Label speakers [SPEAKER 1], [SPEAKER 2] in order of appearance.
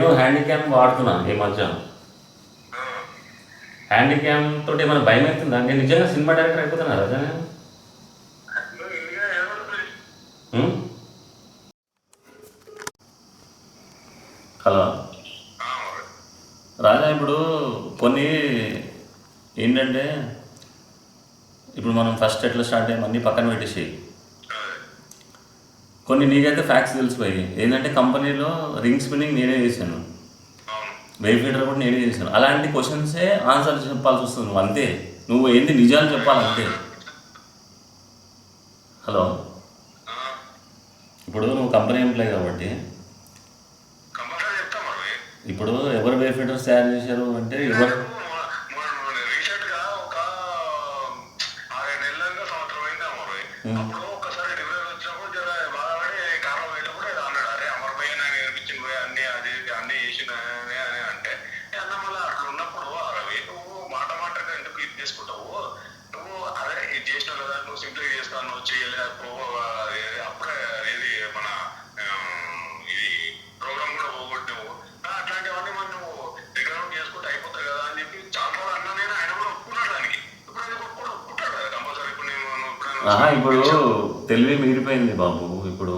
[SPEAKER 1] నేను హ్యాండిక్యామ్ వాడుతున్నా ఈ మధ్య. హ్యాండిక్యామ్ తోటి ఏమైనా భయం అవుతుందా? నేను నిజంగా సినిమా డైరెక్టర్ అయిపోతున్నా రాజా నేను. ఉం? హలో రాజా, ఇప్పుడు కొన్ని ఏంటంటే, ఇప్పుడు మనం ఫస్ట్ ఎట్లా స్టార్ట్ అయ్యాం అన్నీ పక్కన పెట్టేసి కొన్ని నీకైతే ఫ్యాక్ట్స్ తెలిసిపోయి ఏంటంటే కంపెనీలో రింగ్ స్పిన్నింగ్ నేనే చేశాను, వేవ్ ఫీడర్ కూడా నేనే చేశాను. అలాంటి క్వశ్చన్సే ఆన్సర్ చెప్పాల్సి వస్తుంది. నువ్వు అంతే, నువ్వు ఏంది నిజాలు చెప్పాలంతే. హలో, ఇప్పుడు నువ్వు కంపెనీ ఎంప్లాయ్ కాబట్టి ఇప్పుడు ఎవరు వేవ్ ఫీడర్స్ తయారు చేశారు అంటే ఎవరు ఇప్పుడు తెలివి మీరిపోయింది బాబు. ఇప్పుడు